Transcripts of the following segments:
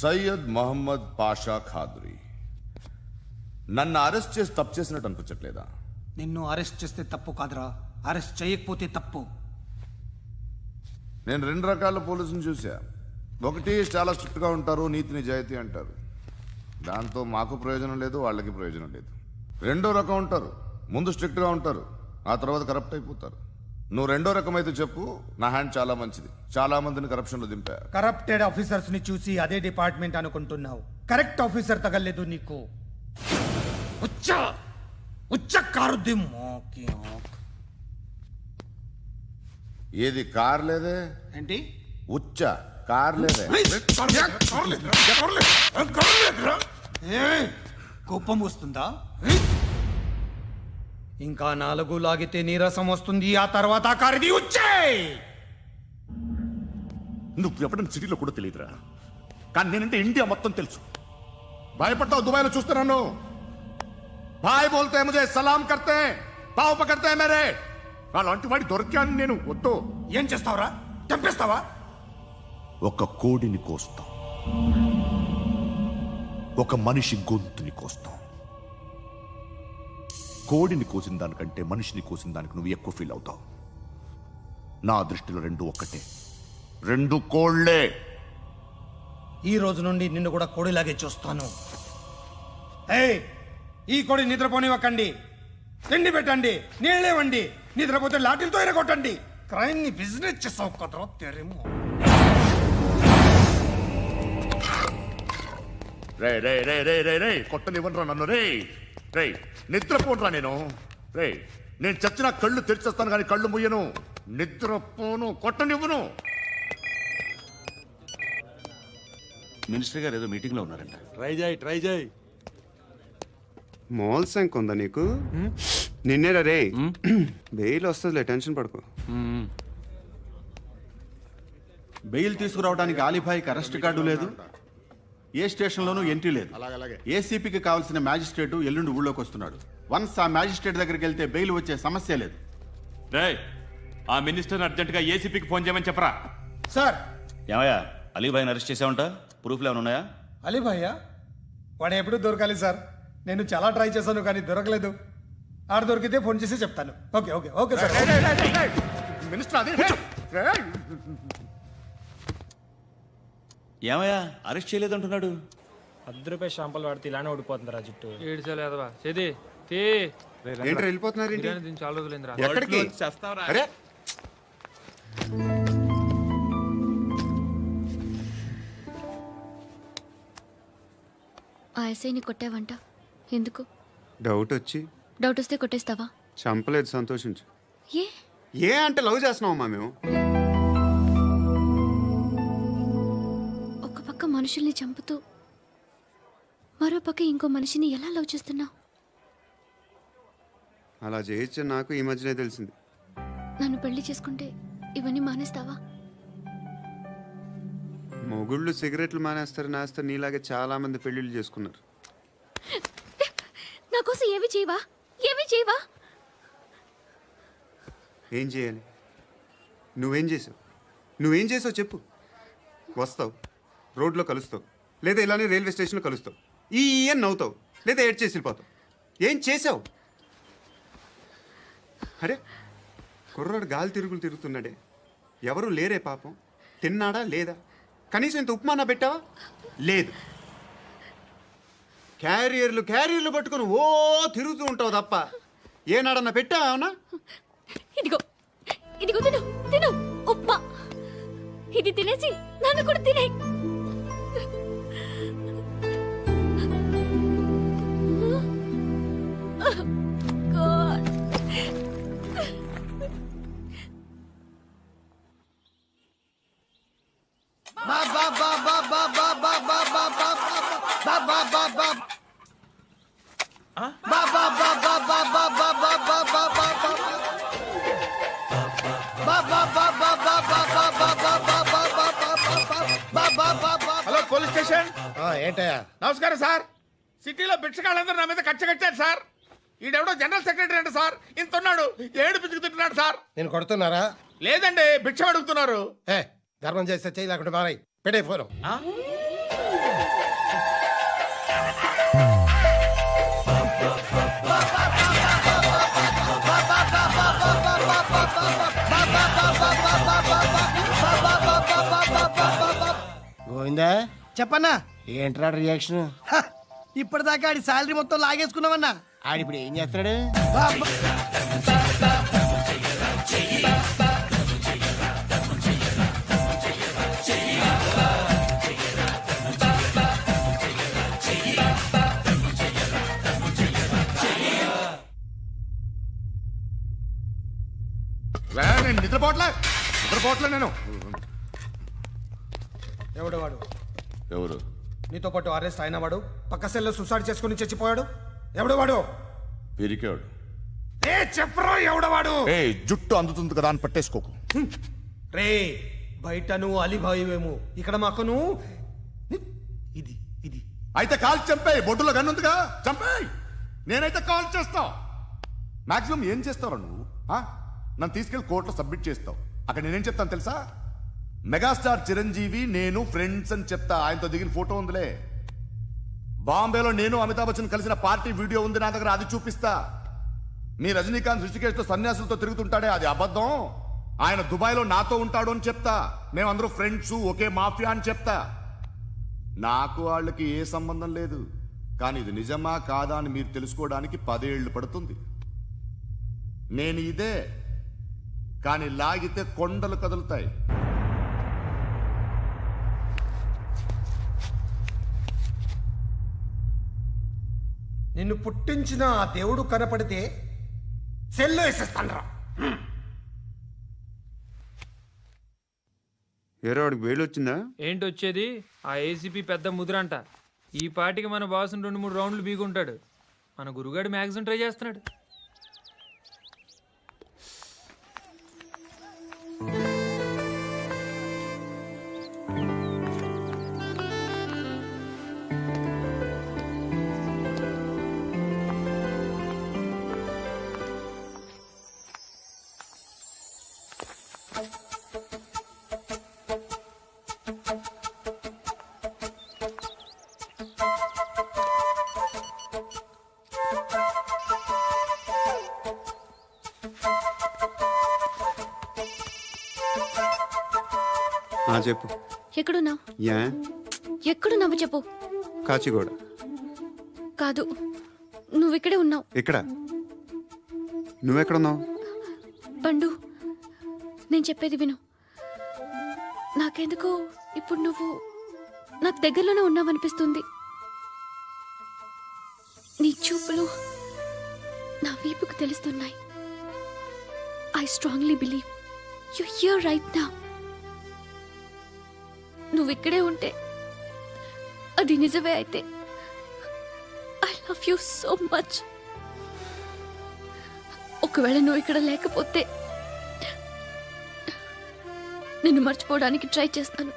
సయ్యద్ మహమ్మద్ పాషా ఖాద్రీ. నన్ను అరెస్ట్ చేసి తప్పు చేసినట్టు అనిపించట్లేదా? నిన్ను అరెస్ట్ చేస్తే తప్పు కాదురా, అరెస్ట్ చేయకపోతే తప్పు. నేను రెండు రకాల పోలీసుని చూసా. ఒకటి చాలా స్ట్రిక్ట్గా ఉంటారు, నీతి నిజాయితీ అంటారు, దాంతో మాకు ప్రయోజనం లేదు, వాళ్ళకి ప్రయోజనం లేదు. రెండో రకం ఉంటారు, ముందు స్ట్రిక్ట్గా ఉంటారు, ఆ తర్వాత కరప్ట్ అయిపోతారు. నువ్వు రెండో రకం అయితే చెప్పు. నా హ్యాండ్ చాలా మంచిది, చాలా మందిని కరప్షన్లో దింపా. కరప్టెడ్ ఆఫీసర్స్ ని చూసి అదే డిపార్ట్మెంట్ అనుకుంటున్నావు. కరెక్ట్ ఆఫీసర్ తగలేదు నీకు. కారుద్ది మోకి ఆక్. ఏది కార్ లేదే? ఏంటి ఉచ్చ కార్ లేదే? కోపం వస్తుందా? ఇంకా 4 లాగితే నీరసం వస్తుంది, ఆ తర్వాత కారిది ఉచ్చే. నువ్వు ఎప్పుడైనా సిటీలో కూడా తెలియదురా, కానీ నేనంటే ఇండియా మొత్తం తెలుసు. భయపడతావు? దుబాయ్లో చూస్తున్నాను. భాయ్ బోల్తే ముజే సలాం కర్తే పావు పకర్తే మేరే. అలాంటి వాడి దొరికాను నేను. వద్దు. ఏం చేస్తావురా? చంపేస్తావా? ఒక కోడిని కోస్తాం, ఒక మనిషి గొంతుని కోస్తాం. కోడిని కోసిన దానికంటే మనిషిని కోసిన దానికి నువ్వు ఎక్కువ ఫీల్ అవుతావు. నా దృష్టిలో రెండు ఒక్కటే, రెండు కోళ్లే. ఈ రోజు నుండి నిన్ను కూడా కోడిలాగే చూస్తాను. ఏయ్, ఈ కోడి నిద్రపోనివ్వకండి. తిండి పెట్టండి, నీళ్ళేవండి. నిద్రపోతే లాఠీలతో ఎరగొట్టండి. క్రైమ్ ని బిజినెస్ చేసావు కదరా తెరేమో. రే రే రే రే రే రే కొట్టనివ్వనరా నన్ను. రే రే నిద్రపోనరా నేను. రే నేను చచ్చిన కళ్ళు తెరిచేస్తాను కానీ కళ్ళు ముయ్యను. నిద్రపోను, కొట్టనివ్వను. మినిస్టర్ గారు ఏదో మీటింగ్ లో ఉన్నారంట. ట్రై చేయి. మోల్ సంక్ ఉందా నీకు? నిన్నేరా రే. బెయిల్ వస్తుందిలే, టెన్షన్ పడుకో. బెయిల్ తీసుకురావడానికి ఆలిభాయికి అరెస్ట్ కార్డు లేదు, ఏ స్టేషన్లోనూ ఎంట్రీ లేదు. ఏసీపీకి కావాల్సిన మ్యాజిస్ట్రేటు ఎల్లుండి ఊళ్ళోకి వస్తున్నాడు. వన్స్ ఆ మ్యాజిస్ట్రేట్ దగ్గరికి వెళ్తే బెయిల్ వచ్చే సమస్య లేదు. ఆ మినిస్టర్ అర్జెంట్ గా ఏసీపీకి ఫోన్ చేయమని చెప్పరా. సార్. ఏమయ్యా, అలీభాయిని అరెస్ట్ చేసావంట? ప్రూఫ్లు ఏమైనా ఉన్నాయా? అలీ భయ్యా వాడు ఎప్పుడు దొరకాలి సార్. నేను చాలా ట్రై చేశాను కానీ దొరకలేదు. ఆడ దొరికితే ఫోన్ చేసి చెప్తాను. Okay okay okay sir. Minister అదే. ఏమయ్యా, అరెస్ట్ చేయలేదంటున్నాడు? ₹10 షాంపూలు వాడితే ఇలానే ఓడిపోతుందిరా జుట్టు. ఏడ్చలేదవా చేది తీ. ఏంటి వెళ్ళిపోతున్నారు? దీన్ని చాలా రోజులైందిరా. ఎక్కడికి? అరే ఆ ఎస్ఐని కొట్టావంట, ఎందుకు? డౌట్ వచ్చి. డౌట్ వస్తే కొట్టేస్తావా? చంపలేదు, సంతోషించు. ఏ ఏ అంటే లవ్ చేస్తున్నావమ్మా మేము. ఒక పక్క మనుషుల్ని చంపుతూ మరో పక్క ఇంకో మనిషిని ఎలా లవ్ చేస్తున్నావు? అలా చేయొచ్చు నాకు ఈ మధ్యనే తెలిసింది. నన్ను పెళ్లి చేసుకుంటే ఇవన్నీ మానేస్తావా? మొగుళ్ళు సిగరెట్లు మానేస్తారు, నేస్తారు. నీలాగే చాలా మంది పెళ్లిళ్ళు చేసుకున్నారు. నా కోసం ఏమి చేయవా? ఏమి చేయవా? ఏం చేయాలి? నువ్వేం చేసావు? నువ్వేం చేసావు చెప్పు. వస్తావు, రోడ్లో కలుస్తావు, లేదా ఇలానే రైల్వే స్టేషన్లో కలుస్తావు. ఈ అని నవ్వుతావు, లేదా ఏడ్ చేసి వెళ్ళిపోతావు. ఏం చేసావు? అరే కుర్రాడు గాలి తిరుగులు తిరుగుతున్నాడే, ఎవరు లేరే పాపం. తిన్నాడా లేదా? కనీసం ఇంత ఉప్మానా పెట్టావా? లేదు. క్యారియర్లు పట్టుకుని ఓ తిరుగుతూ ఉంటావు తప్ప ఏనాడన్నా పెట్టావా? అవునా? ఇదిగో ఇదిగో తిను తిను ఉప్మా. ఇది తినేసి నన్ను కూడా తినే. Hello police station. ఏంటయ్యా? నమస్కారం సార్. సిటీలో భిక్షగాళ్ళందరూ నా మీద కట్టారు సార్. ఈడెవడో జనరల్ సెక్రటరీ అంట సార్. ఇంత ఉన్నాడు, ఏడు పిచ్చుకు తింటున్నాడు సార్. నేను కొడుతున్నారా? లేదండి, భిక్ష అడుగుతున్నారు. ధర్మం చేస్తే చేయి, లేకుండా మారాయి. పెట్టే ఫోను. గోవిందా చెప్పన్నా. ఏంట్రా రియాక్షన్? ఇప్పటిదాకా ఆడి శాలరీ మొత్తం లాగేసుకున్నావన్నా. ఆడిప్పుడు ఏం చేస్తున్నాడు? నేను నిద్రపోవట్లే నేను. ఎవడు వాడు? ఎవరు? నీతో పాటు అరెస్ట్ అయిన వాడు, పక్క సెల్లో సూసైడ్ చేసుకుని చచ్చిపోయాడు. ఎవడు వాడు? పిరికాడు. ఏ చెప్పరా ఎవడవాడు? ఏ జుట్టు అందుతుంది కదా అని పట్టేసుకోకు. రే బయట నువ్వు అలీబాయివేమో, ఇక్కడ మాకు నువ్వు ఇది ఇది. అయితే కాల్ చంపేయి, బొడ్డులో గన్నుందిగా చంపేయి. నేనైతే కాల్ చేస్తా. మాక్సిమం ఏం చేస్తావు నువ్వు? నన్ను తీసుకెళ్లి కోర్టులో సబ్మిట్ చేస్తావు. అక్కడ నేనేం చెప్తాను తెలుసా? మెగాస్టార్ చిరంజీవి నేను ఫ్రెండ్స్ అని చెప్తా. ఆయనతో దిగిన ఫోటో ఉందిలే. బాంబేలో నేను అమితాబ్ బచ్చన్ కలిసిన పార్టీ వీడియో ఉంది నా దగ్గర, అది చూపిస్తా. మీ రజనీకాంత్ ఋషికేష్ తో సన్యాసులతో తిరుగుతుంటాడే, అది అబద్ధం. ఆయన దుబాయ్లో నాతో ఉంటాడు అని చెప్తా. మేమందరూ ఫ్రెండ్స్, ఒకే మాఫియా అని చెప్తా. నాకు వాళ్ళకి ఏ సంబంధం లేదు. కానీ ఇది నిజమా కాదా అని మీరు తెలుసుకోవడానికి 10 ఏళ్లు పడుతుంది. నేను ఇదే, కానీ లాగితే కొండలు కదులుతాయి. నిన్ను పుట్టించిన ఆ దేవుడు కనపడితే సెల్లో వేసేస్తానరా. ఏరో వాడికి వేలు వచ్చిందా? ఏంటి వచ్చేది? ఆ ఏసీపీ పెద్ద ముద్రంట. ఈ పాటికి మన బాసుని 2-3 రౌండ్లు బీగుంటాడు. మన గురుగాడు మ్యాక్సిమం ట్రై చేస్తున్నాడు. చెప్పు. ఎక్కడున్నావు? యా ఎక్కడున్నావు చెప్పు. కాచిగూడ. కాదు, నువ్వు ఇక్కడే ఉన్నావు. ఇక్కడ నువ్వెక్కడున్నావు? పండు, నేను చెప్పేది విను. నాకెందుకో ఇప్పుడు నువ్వు నాకు దగ్గరలోనే ఉన్నావనిపిస్తుంది. నీ చూపులు నా వీపుకు తెలుస్తున్నాయి. I strongly believe you here right now. నువ్వు ఇక్కడే ఉంటే అది నిజమే అయితే I love you so much. ఒకవేళ నువ్వు ఇక్కడ లేకపోతే నిన్ను మర్చిపోవడానికి ట్రై చేస్తాను.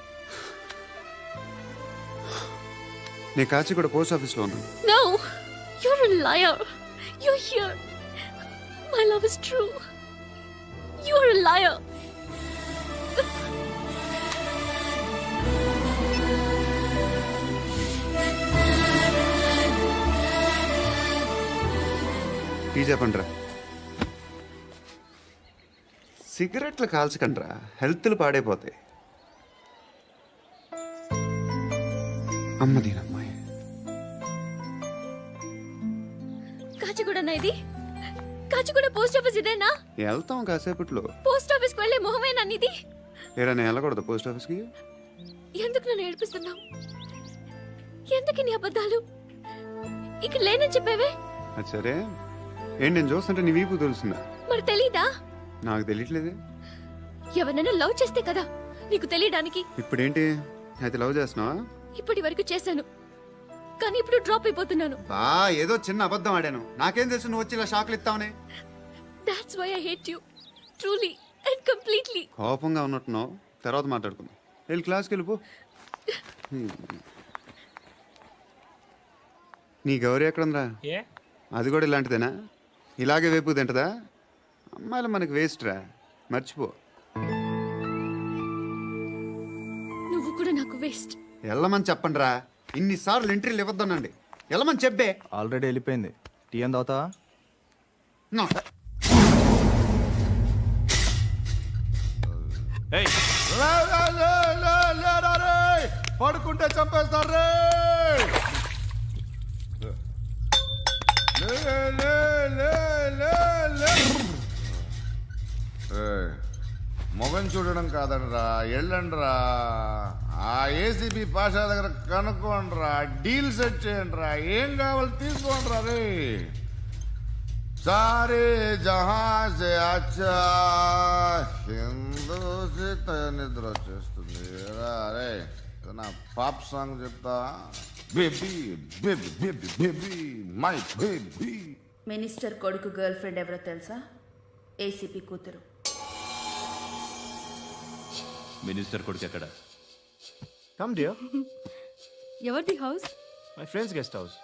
నేను కాచిగూడ పోస్ట్ ఆఫీస్లో ఉన్నాను. No, you're a liar. You're here. My love is true. You're a liar. Tea చెప్పండిరా. సిగరెట్లు కాల్చకండ్రా, హెల్త్లు పాడైపోతాయి. అమ్మదీనమ్మాయి. కాచిగూడనా ఇది? కాచిగూడ పోస్ట్ ఆఫీస్ ఇదేనా? వెళ్తాం కాసేపట్లో. పోస్ట్ ఆఫీస్ కు వెళ్ళే మొహమేనా నీది? ఏరా నేను వెళ్ళకూడదు పోస్ట్ ఆఫీస్కి? ఎందుకు నన్ను ఏడిపిస్తున్నావు? ఎందుకు నీ అబద్ధాలు? ఇక్కడ లేనని చెప్పేవే. అది సరే, ఏంటి నేను చూస్తుంటే నీ వీపు తెలుస్తుందా? మరి తెలీదా? నాకు తెలియట్లేదు. ఎవరైనా లవ్ చేస్తే కదా నీకు తెలియడానికి. ఇప్పుడేంటి అయితే లవ్ చేస్తున్నావా? ఇప్పటి వరకు చేశాను, కానీ ఇప్పుడు డ్రాప్ అయిపోతున్నాను. ఏదో చిన్న అబద్ధం ఆడాను. నాకేం తెలుసు నువ్వు వచ్చి ఇలా షాక్లు ఇస్తావని. That's why I hate you. Truly and completely. కోపంగా ఉన్నట్టున్నావు, తర్వాత మాట్లాడుకుందాం. వెళ్ళి క్లాస్కి వెళ్ళిపో. నీ గౌరీ ఎక్కడుందా? ఏ అది కూడా ఇలాంటిదేనా? ఇలాగే వేపు తింటదా? అమ్మాయిలు మనకి వేస్ట్ రా, మర్చిపో. నువ్వు కూడా నాకు వేస్ట్. వెళ్ళమని చెప్పండి రా. ఇన్నిసార్లు ఎంట్రీలు ఇవ్వద్దనండి. వెళ్ళమని చెప్పే. ఆల్రెడీ వెళ్ళిపోయింది. టీ అని తాగుతావా? ఏయ్, పడుకుంటే చంపేస్తారు రే. లే, లే, లే, లే, లే. ఏయ్, మొగం చూడడం కాదండ్రా, వెళ్ళండ్రా. ఆ ఏసీబీ పాషా దగ్గర కనుక్కోండ్రా, డీల్ సెట్ చేయండిరా, ఏం కావాలి తీసుకోండిరా రే. सारे जहां से अच्छा హిందూ నిద్ర వచ్చేస్తుంది అరే నా పాప్ సాంగ్ చెప్తా. Baby baby baby baby my baby. Minister కొడుకు గర్ల్ ఫ్రెండ్ ఎవరో తెలుసా? ఏసీపీ కూతురు. మినిస్టర్ కొడుకు ఎక్కడ? Come dear. ఎవరిది house? My friend's guest house.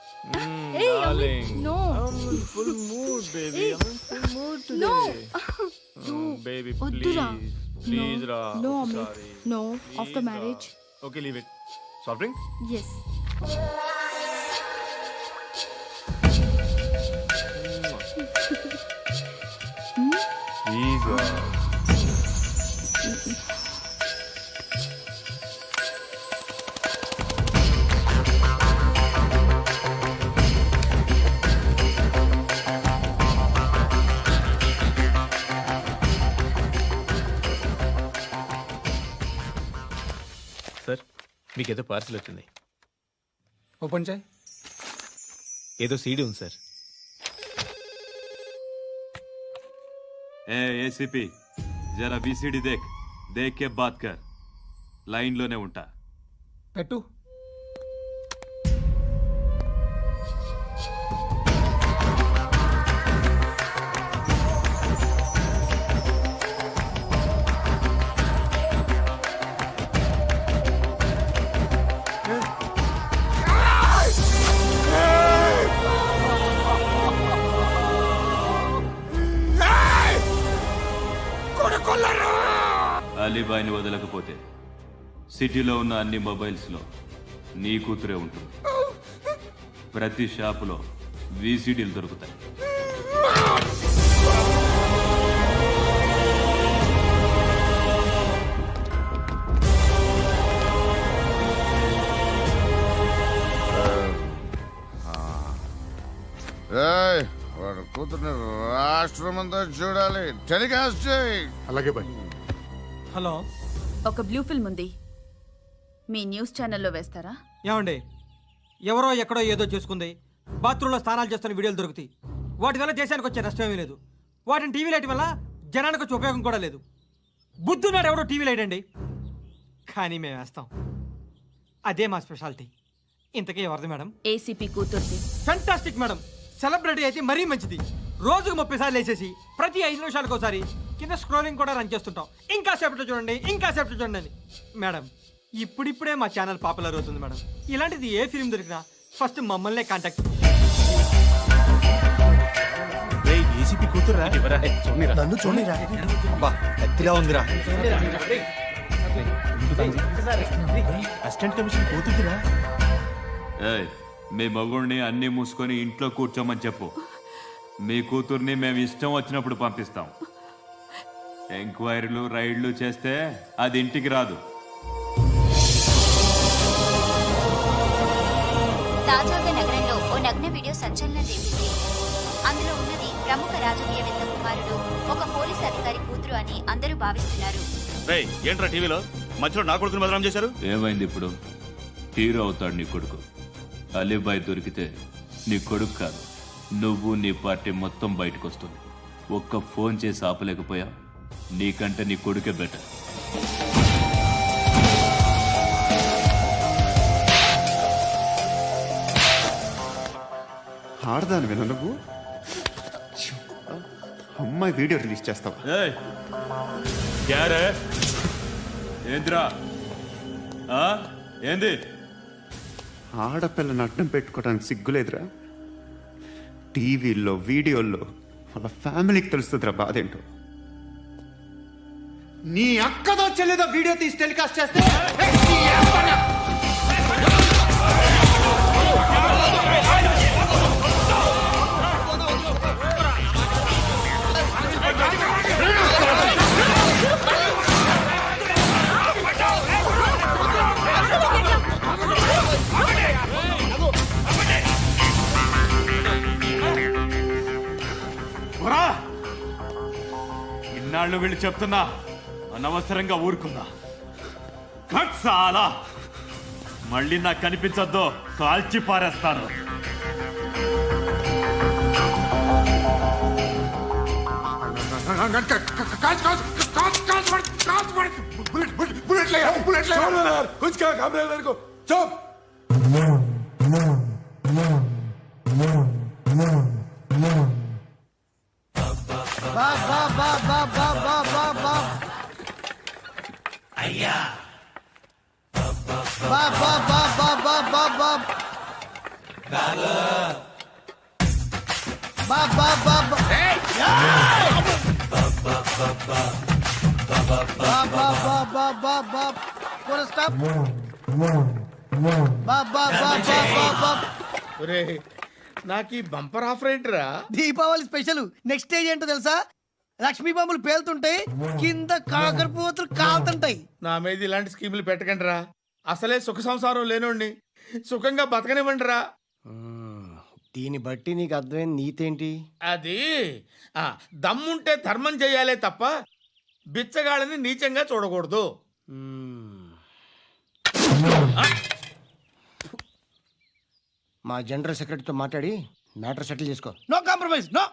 Hey, Darling. no. I'm in full mood, baby. I'm in full mood No. today. Baby, వద్దురా. please. Please, Ra. No, I'm Amit. sorry. No. Please, After Ra. marriage. Okay, leave it. Soft drink? Yes. Please, Ra. Sir మీకేదో parcel వచ్చింది. Open చేయి. ఏదో CD ఉంది sir. ఏ ACP జరా VCD దేక్ దేక్ కే బాత్ కర్. లైన్ లోనే ఉంటా. పెట్టు. అలీబాయిని వదలకపోతే సిటీలో ఉన్న అన్ని మొబైల్స్లో నీ కూతురే ఉంటుంది. ప్రతి షాపులో వీసీడీలు దొరుకుతాయి. వాడు కూతుర్ని రాష్ట్రం అంతా చూడాలి. టెలికాస్ట్ చేయి. అలాగే బాయ్. హలో. ఒక బ్లూ ఫిల్మ్ ఉంది, మీ న్యూస్ ఛానల్లో వేస్తారా? ఏమండి, ఎవరో ఎక్కడో ఏదో చేసుకుంది, బాత్రూంలో స్నానాలు చేస్తున్న వీడియోలు దొరుకుతాయి. వాటి వల్ల దేశానికి వచ్చే నష్టమేమీ లేదు. వాటిని టీవీ లైట్ వల్ల జనానికి వచ్చే ఉపయోగం కూడా లేదు. బుద్ధున్నాడు ఎవడో టీవీ లైట్ అండి, కానీ మేము వేస్తాం. అదే మా స్పెషాలిటీ. ఇంతకీ ఎవరిది మేడం? ఏసీపీ కూతుర్ది. Fantastic madam. సెలబ్రిటీ అయితే మరీ మంచిది. రోజుకు 30 సార్లు వేసేసి ప్రతి 5 నిమిషాలకు ఒకసారి కింద స్క్రోలింగ్ కూడా రన్ చేస్తుంటాం. ఇంకా సేపట్లో చూడండి, ఇంకా సేపట్లో చూడండి అని. మేడం, ఇప్పుడిప్పుడే మా ఛానల్ పాపులర్ అవుతుంది మేడం. ఇలాంటిది ఏ ఫిల్మ్ దొరికినా ఫస్ట్ మమ్మల్నే కాంటాక్ట్. ఏసీపీ కూతురా? నన్ను చూడరా. అబ్బా ఎత్తిగా ఉందిరా. అసిస్టెంట్ కమిషన్ కూతురురా. ఏయ్, మీ మగుడిని అన్ని మూసుకొని ఇంట్లో కూర్చోమని చెప్పు. మీ కూతుర్ని మేము ఇష్టం వచ్చినప్పుడు పంపిస్తాం. ఎంక్వైరీలు రైడ్లు చేస్తే అది ఇంటికి రాదు. తాజాగా నగరంలో ఓ నగ్న వీడియో సంచలనం రేపింది. అందులో ఉన్నది ప్రముఖ రాజకీయవేత్త కుమారుడు, ఒక పోలీస్ అధికారి కూతురు అని అందరూ భావిస్తున్నారు. ఏంట్రా టీవీలో మధ్యలో నా కొడుకుని బదనాం చేశారు? ఏమైంది ఇప్పుడు? హీరో అవుతాడు నీ కొడుకు. అలీబాయ్ దొరికితే నీ కొడుకు కాదు, నువ్వు నీ పార్టీ మొత్తం బయటకు వస్తుంది. ఒక్క ఫోన్ చేసి ఆపలేకపోయా? నీకంటే నీ కొడుకే బెటర్. ఆడదాని విన నువ్వు అమ్మాయి వీడియో రిలీజ్ చేస్తావా? ఏంద్రా ఏంది? ఆడపిల్లని అడ్డం పెట్టుకోవడానికి సిగ్గులేదురా? టీవీల్లో వీడియోల్లో వాళ్ళ ఫ్యామిలీకి తెలుస్తుందిరా బాధ ఏంటో. నీ అక్కదో చెల్లిదో వీడియో తీసి టెలికాస్ట్ చేస్తే వాళ్ళు వీళ్ళు చెప్తున్నా అనవసరంగా ఊరుకున్నా. చాలా మళ్ళీ నాకు కనిపించొద్దు, కాల్చి పారేస్తాను. అయ్యా నాకు ఈ బంపర్ ఆఫర్ ఏంటిరా? దీపావళి స్పెషల్. నెక్స్ట్ స్టేజ్ ఏంటో తెలుసా? లక్ష్మీ బాంబులు పేలుతుంటాయి, కింద కాకరపోతులు కాలుతుంటాయి. నా మీద ఇలాంటి స్కీములు పెట్టకండి రా. అసలే సుఖ సంసారం లేనోడిని సుఖంగా బతకనివ్వండి రా. దీన్ని బట్టి నీకు అర్థమైన నీతేంటి? అది దమ్ముంటే ధర్మం చేయాలే తప్ప బిచ్చగాళ్ళని నీచంగా చూడకూడదు. మా జనరల్ సెక్రటరీతో మాట్లాడి మ్యాటర్ సెటిల్ చేసుకో. No compromise, no.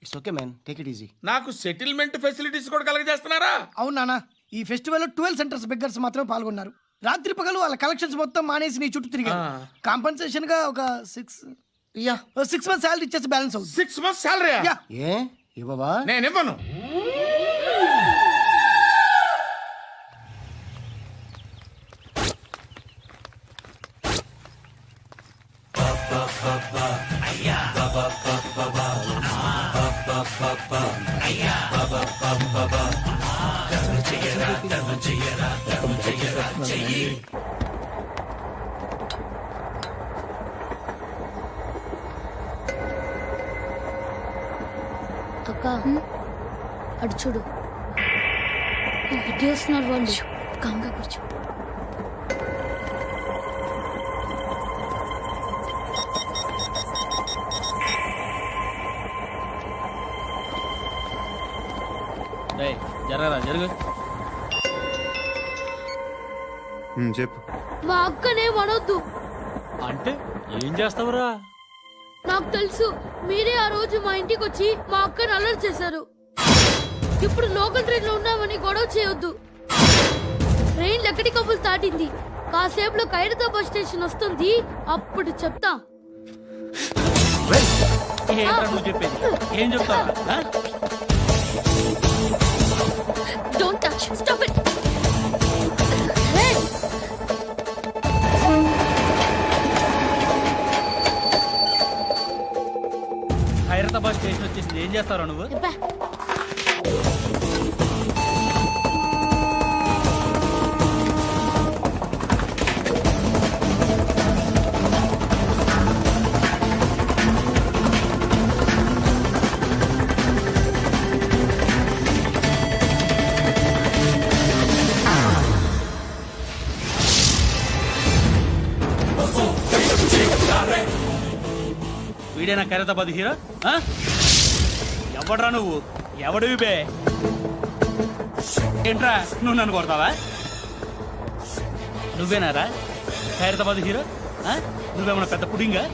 It's okay man, take it easy. నాకు సెటిల్మెంట్ ఫెసిలిటీస్ కూడా కలగజేస్తున్నారా? అవును నాన్న, ఈ ఫెస్టివల్ 12 సెంటర్స్ బెగ్గర్స్ మాత్రమే పాల్గొన్నారు. రాత్రి పగలు వాళ్ళ కలెక్షన్స్ మొత్తం మానేసి నీ చుట్టూ తిరిగారు. కాంపన్సేషన్ గా ఒక 6 months శాలరీ ఇచ్చేసి బ్యాలెన్స్ అవుతుంది. 6 months శాలరీ? ఏ ఇవ్వవా? నేను ఇవ్వను. అక్క అటు చూడు, ఇటు వస్తున్నారు వాళ్ళు. కంగా కూర్చో. జరగరా జరుగు. చెప్పు. మా అక్కనే వనొద్దు. అంటే ఏం చేస్తావురా? నాకు తెలుసు, మీరే ఆ రోజు మా ఇంటికి వచ్చి మా అక్కని అలర్ట్ చేశారు. ఇప్పుడు లోకల్ ట్రైన్ లో ఉన్నామని గొడవ చేయొద్దు. ట్రైన్ లక్కడి కబుల్ దాటింది. కాసేపులో ఖైరతాబాద్ స్టేషన్ వస్తుంది, అప్పుడు చెప్తా. నువ్వు చెప్పేది ఏం చెప్తావు? Don't touch, stop it. Khairatabad station వచ్చేసింది, ఏం చేస్తారా నువ్వు? వీడేనా ఖైరతాబాద్ హీరో? ఎవడ్రా నువ్వు? ఎవడివి బే? ఏంట్రా నువ్వు నన్ను కొడతావా? నువ్వేనారా ఖైరతాబాద్ హీరో? నువ్వేమన్నా పెద్ద పుడింగా?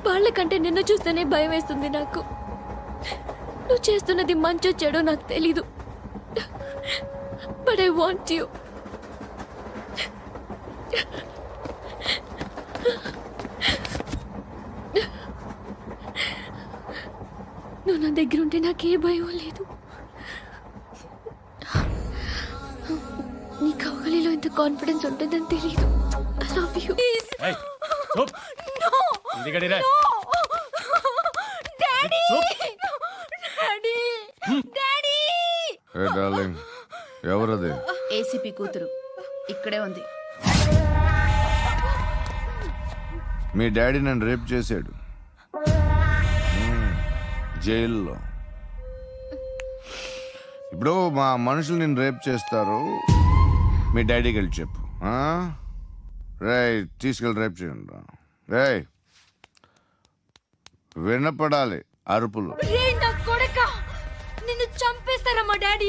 వాళ్ళకంటే నిన్ను చూస్తేనే భయం వేస్తుంది నాకు. నువ్వు చేస్తున్నది మంచో చెడో నాకు తెలీదు. But I want you. నువ్వు నా దగ్గర ఉంటే నాకే భయం లేదు. నీ కౌగలిలో ఇంత కాన్ఫిడెన్స్ ఉంటుందని తెలీదు. I love you. డార్లింగ్, ఎవరది? ఏసీపీ కూతురు ఇక్కడే ఉంది. మీ డాడీ నన్ను రేప్ చేశాడు జైల్లో. ఇప్పుడు మా మనుషులు నేను రేప్ చేస్తారు, మీ డాడీకి వెళ్ళి చెప్పు. రేయ్, తీసుకెళ్ళి రేప్ చేయండి. రేయ్, వినపడాలి అరుపులు. నిన్ను చంపేస్తారా మా డాడీ?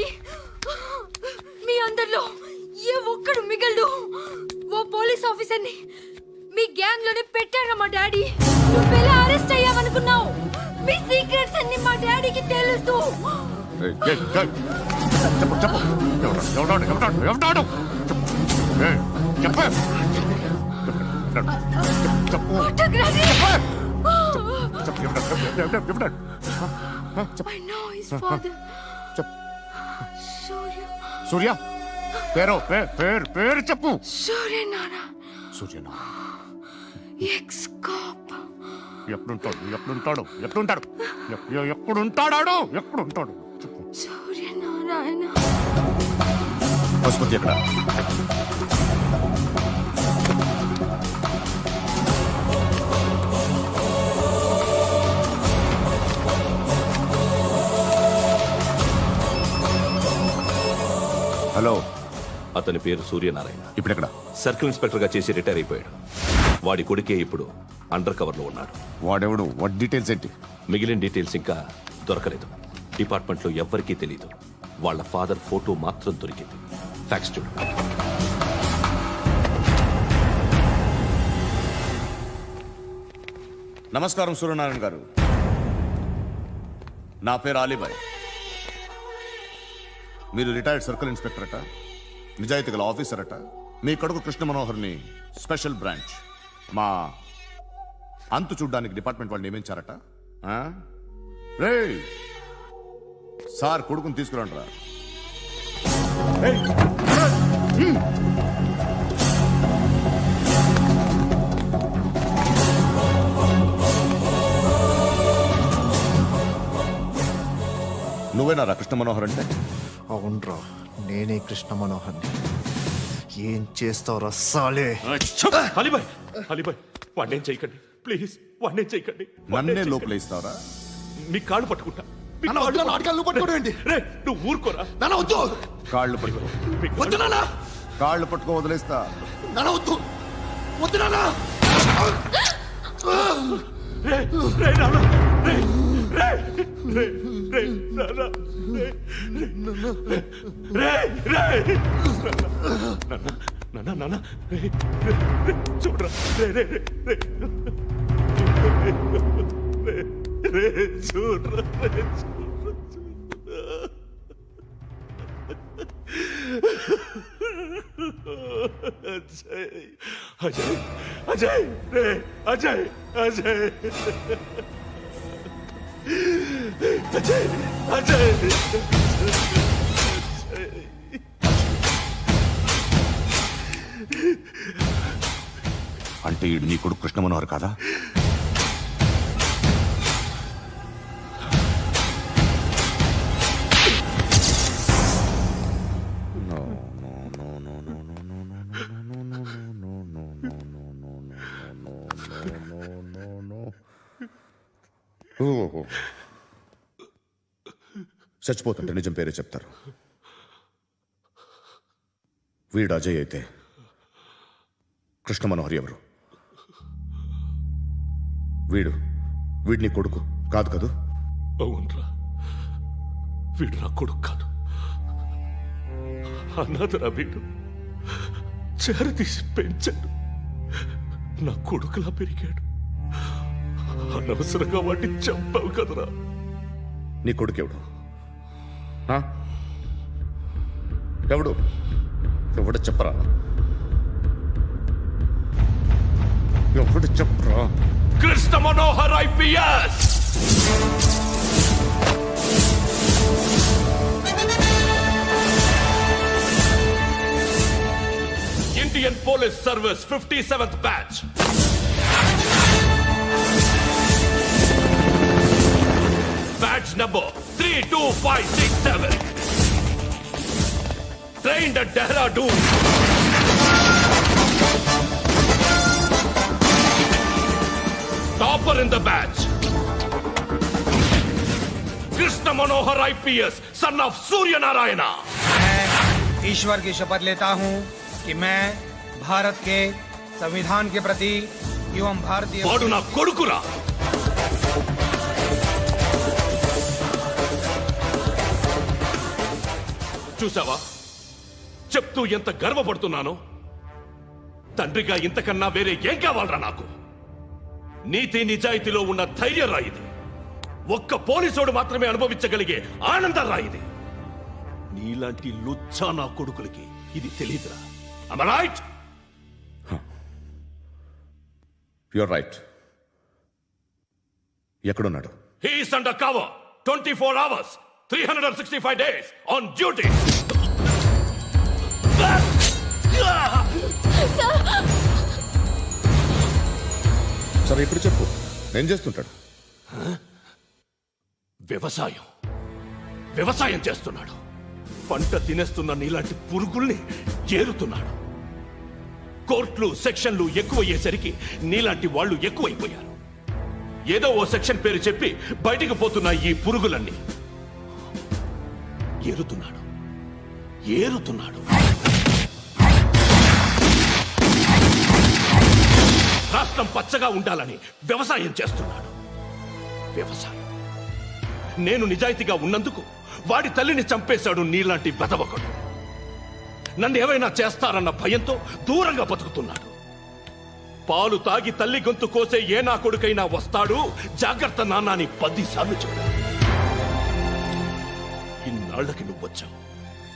మీ అందరిలో ఏ ఒక్కడు మిగలడు. ఓ పోలీస్ ఆఫీసర్ని మీ గ్యాంగ్ లోనే పెట్టారా మా డాడీ? నువ్వెలా అరెస్ట్ అయ్యావనుకున్నావు? మీ సీక్రెట్స్ అన్ని మా డాడీకి తెలుసు. I know his father. సూర్య పేరు చెప్పు. సూర్య నాన్న. సూర్య నాన్న ఎక్స్-కాప్. ఎప్పుడుంటాడు చెప్పు. సూర్య నారాయణ. పశుపతి ఎక్కడ? హలో, అతని పేరు సూర్యనారాయణ. ఇప్పుడెక్కడ? సర్కిల్ ఇన్స్పెక్టర్ గా చేసి రిటైర్ అయిపోయాడు. వాడి కొడుకే ఇప్పుడు అండర్ కవర్ లో ఉన్నాడు. వాడెవడు? వాట్ డీటెయిల్స్ ఏంటి? మిగిలిన డీటెయిల్స్ ఇంకా దొరకలేదు. డిపార్ట్మెంట్ లో ఎవ్వరికీ తెలియదు. వాళ్ళ ఫాదర్ ఫోటో మాత్రం దొరికింది. ఫ్యాక్స్ చూడు. నమస్కారం సూర్యనారాయణ గారు. నా పేరు అలీబాయ్. మీరు రిటైర్డ్ సర్కిల్ ఇన్స్పెక్టర్ అట, నిజాయితీ గల ఆఫీసర్ అట. మీ కొడుకు కృష్ణ మనోహర్ని స్పెషల్ బ్రాంచ్ మా అంతు చూడ్డానికి డిపార్ట్మెంట్ వాళ్ళు నియమించారట. రే సార్, కొడుకుని తీసుకురండి రా. నువ్వేనా కృష్ణ మనోహర్ అంటే? అవునరా, నేనే కృష్ణ మనోహర్ని. ఏం చేస్తావురా సాలే? అలీబాయ్, వాడినేం చేయకండి ప్లీజ్, వాడినేం చేయకండి. నన్నే లోపల ఇస్తావరా? మీ కాళ్ళు పట్టుకుంటా. నువ్వు ఊరుకోరా. కాళ్ళు పట్టుకో. కాళ్ళు పట్టుకో, వదిలేస్తా. చూడరా, చూడరా. అజయ్, అజయ్, అజయ్, అజయ్, అజయ్, అజయ్. అంటే ఈడు నీ కొడుకు కృష్ణ మనోహర్ కాదా? చచ్చిపోతుంటే నిజం పేరే చెప్తారు. వీడు అజయ్ అయితే కృష్ణ మనోహర్ ఎవరు? వీడిని కొడుకు కాదు కదూ? అవునరా, వీడు నా కొడుకు కాదు, అన్నదరా. వీడు చేరతీసి పెంచాడు, నా కొడుకులా పెరిగాడు. అనవసరంగా వాడిని చంపావు కదరా. నీ కొడుకెవడు? ఎవడు ఎవడు చెప్పరా? ఎవడు చెప్పరా? Krishna Manohar IPS. Indian Police Service 57th batch. Badge number 32567. Trained at Dehradun. Topper in the batch. Krishna Manohar IPS, son of Surya Narayana. मैं ईश्वर की शपथ लेता हूँ कि मैं भारत के संविधान के प्रति एवं भारतीय వాడు నా కొడుకురా. చూసావా చెప్తూ ఎంత గర్వపడుతున్నానో? తండ్రిగా ఇంతకన్నా వేరే ఏం కావాలరా నాకు? నీతి నిజాయితీలో ఉన్న ధైర్యం రా ఇది. ఒక్క పోలీసోడు మాత్రమే అనుభవించగలిగే ఆనందం రా ఇది. నీలాంటి లుచ్చా నా కొడుకులకి ఇది తెలీదురా. Am I right? You're right. ఎక్కడున్నాడు? He is under cover 24 hours 365 days on duty. సరే ఇప్పుడు చెప్పు, ఏం చేస్తుంటాడు? వ్యవసాయం చేస్తున్నాడు. పంట తినేస్తున్న నీలాంటి పురుగుల్ని ఏరుతున్నాడు. కోర్టులు సెక్షన్లు ఎక్కువయ్యేసరికి నీలాంటి వాళ్ళు ఎక్కువైపోయారు. ఏదో ఓ సెక్షన్ పేరు చెప్పి బయటికి పోతున్న ఈ పురుగులన్నీ ఏరుతున్నాడు. రాష్ట్రం పచ్చగా ఉండాలని వ్యవసాయం చేస్తున్నాడు. నేను నిజాయితీగా ఉన్నందుకు వాడి తల్లిని చంపేశాడు నీలాంటి బెదవకుడు. నన్ను ఏమైనా చేస్తారన్న భయంతో దూరంగా బతుకుతున్నాడు. పాలు తాగి తల్లి గొంతు కోసే ఏ నా కొడుకైనా వస్తాడు, జాగ్రత్త నాన్న అని 10 సార్లు చెప్పాడు. ఇన్నాళ్ళకి నువ్వు వచ్చావు.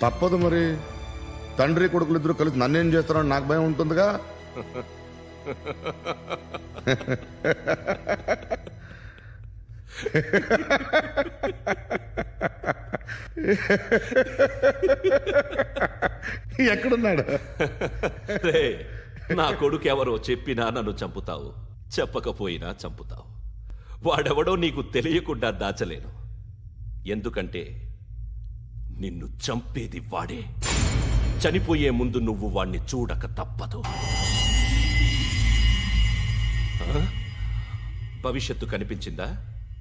తప్పదు మరి. తండ్రి కొడుకులు ఇద్దరు కలిసి నన్నేం చేస్తారని నాకు భయం ఉంటుందిగా. ఎక్కడున్నాడు? నా కొడుకు ఎవరో చెప్పినా నన్ను చంపుతావు, చెప్పకపోయినా చంపుతావు. వాడెవడో నీకు తెలియకుండా దాచలేను. ఎందుకంటే నిన్ను చంపేది వాడే. చనిపోయే ముందు నువ్వు వాణ్ణి చూడక తప్పదు. భవిష్యత్తు కనిపించిందా?